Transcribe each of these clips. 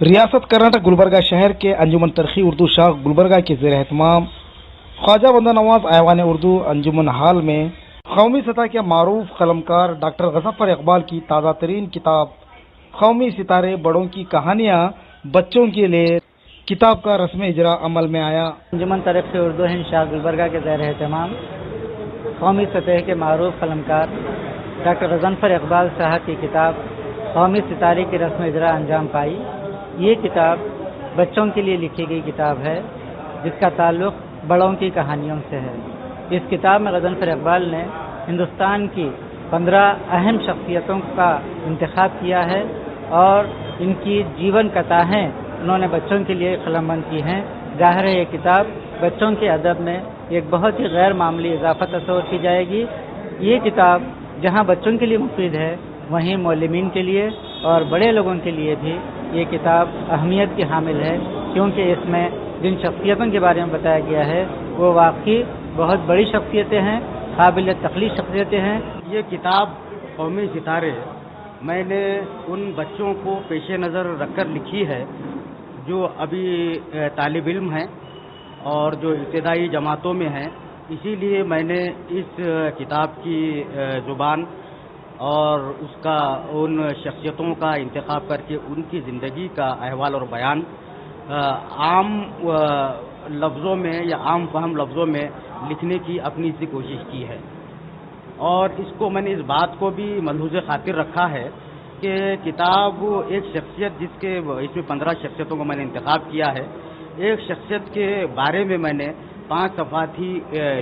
रियासत कर्नाटक गुलबर्गा शहर के अंजुमन तरक्की उर्दू शाख गुलबर्गा के ज़ेर एहतमाम ख्वाजा बंदा नवाज ऐवान उर्दू अंजुमन हाल में कौमी सतह के मारूफ कलमकार डॉक्टर गज़फ़र इकबाल की ताज़ा तरीन किताब कौमी सितारे बड़ों की कहानियाँ बच्चों के लिए किताब का रस्म इजरा अमल में आया। अंजुमन तरक्की उर्दू हिंद शाख गुलबर्गा के ज़ेर एहतमाम कौमी सतह के मारूफ कलमकार डॉक्टर गज़फ़र इकबाल साहब की किताब कौमी सितारे की रस्म इजरा अंजाम पाई। ये किताब बच्चों के लिए लिखी गई किताब है जिसका ताल्लुक़ बड़ों की कहानियों से है। इस किताब में गज़फ़र इकबाल ने हिंदुस्तान की 15 अहम शख्सियतों का इंतखाब किया है और इनकी जीवन कथाएँ उन्होंने बच्चों के लिए कलमबंद की हैं। ज़ाहिर है ये किताब बच्चों के अदब में एक बहुत ही गैर मामूली इजाफा तस्वर की जाएगी। ये किताब जहाँ बच्चों के लिए मुफीद है वहीं मौलमीन के लिए और बड़े लोगों के लिए भी ये किताब अहमियत की हामिल है, क्योंकि इसमें जिन शख्सियतों के बारे में बताया गया है वो वाकई बहुत बड़ी शख्सियतें हैं, काबिल तकलीफ शख्सियतें हैं। ये किताब कौमी सितारे मैंने उन बच्चों को पेश नज़र रखकर लिखी है जो अभी तालिब इल्म हैं और जो इब्तिदाई जमातों में हैं। इसीलिए मैंने इस किताब की ज़ुबान और उसका उन शख्सियतों का इंतखाब करके उनकी ज़िंदगी का अहवाल और बयान आम लफ्ज़ों में या आम फहम लफ्ज़ों में लिखने की अपनी सी कोशिश की है। और इसको मैंने इस बात को भी मलहूज़ खातिर रखा है कि किताब एक शख्सियत जिसके इसमें 15 शख्सियतों को मैंने इंतखाब किया है, एक शख्सियत के बारे में मैंने 5 सफ़हात ही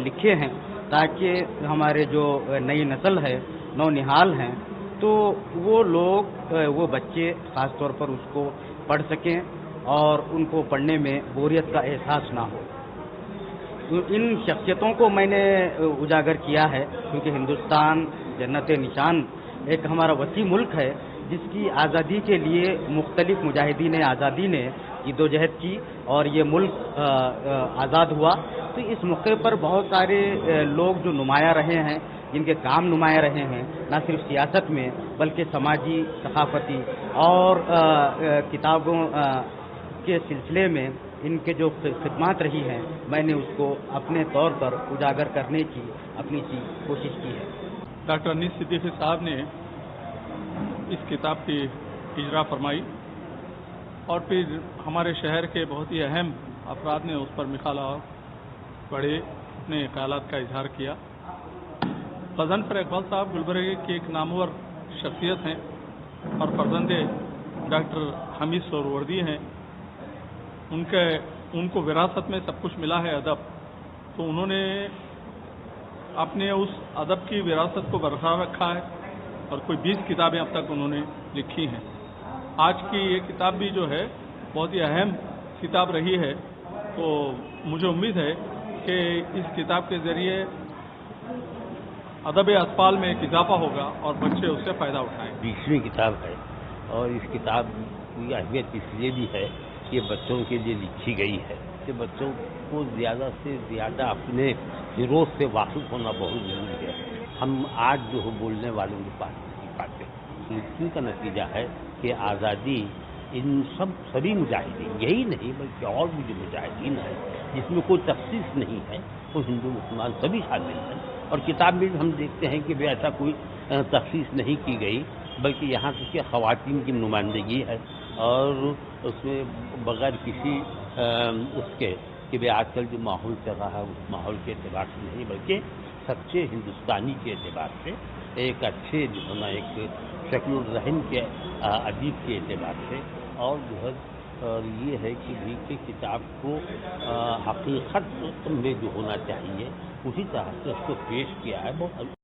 लिखे हैं ताकि हमारे जो नई नस्ल है नौनिहाल हैं तो वो लोग वो बच्चे ख़ास तौर पर उसको पढ़ सकें और उनको पढ़ने में बोरियत का एहसास ना हो। तो इन शख्सियतों को मैंने उजागर किया है क्योंकि हिंदुस्तान जन्नत निशान एक हमारा वसी मुल्क है जिसकी आज़ादी के लिए मुख्तलिफ मुजाहिदीन आज़ादी ने जद्दोजहद की और ये मुल्क आज़ाद हुआ। तो इस मौके पर बहुत सारे लोग जो नुमाया रहे हैं, जिनके काम नुमाया रहे हैं, न सिर्फ सियासत में बल्कि समाजी, सकाफती और किताबों के सिलसिले में इनके जो खिदमत रही हैं, मैंने उसको अपने तौर पर उजागर करने की अपनी सी कोशिश की है। डॉक्टर अनीस सिद्दीकी साहब ने इस किताब की इजरा फरमाई और फिर हमारे शहर के बहुत ही अहम अफराद ने उस पर मिखाला पढ़े, अपने ख्यालात का इजहार किया। गज़फ़र इकबाल साहब गुलबर्गा की एक नामवर शख्सियत हैं और फर्जंदे डॉक्टर हमीद सोहरावर्दी हैं। उनको विरासत में सब कुछ मिला है अदब, तो उन्होंने अपने उस अदब की विरासत को बरकरार रखा है और कोई 20 किताबें अब तक उन्होंने लिखी हैं। आज की ये किताब भी जो है बहुत ही अहम किताब रही है, तो मुझे उम्मीद है कि इस किताब के ज़रिए अदब अतफाल में एक इजाफा होगा और बच्चे उससे फ़ायदा उठाएंगे। 20वीं किताब है और इस किताब की अहमियत इसलिए भी है कि बच्चों के लिए लिखी गई है कि बच्चों को ज़्यादा से ज़्यादा अपने फ़िरोज़ से वाकिफ़ होना बहुत ज़रूरी है। हम आज जो हो बोलने वालों की बात नहीं पाते, इसी का नतीजा है कि आज़ादी इन सभी मुजाहिदीन, यही नहीं बल्कि और भी जो मुजाहिदीन हैं जिसमें कोई तखसीस नहीं है, वो हिंदू मुसलमान सभी शामिल हैं। और किताब में हम देखते हैं कि ऐसा कोई तखसीस नहीं की गई, बल्कि यहाँ तक कि ख़वातीन की नुमाइंदगी है और उसमें बग़ैर किसी उसके कि भाई आजकल जो माहौल चल रहा है उस माहौल के एतबार से नहीं, बल्कि सच्चे हिंदुस्तानी के एतबार से, एक अच्छे जो है ना एक शक्ल रहन के अदीब के एतबार से, और जो है और ये है कि भी कि किताब को हकीकत में जो होना चाहिए उसी तरह से उसको पेश किया है। बहुत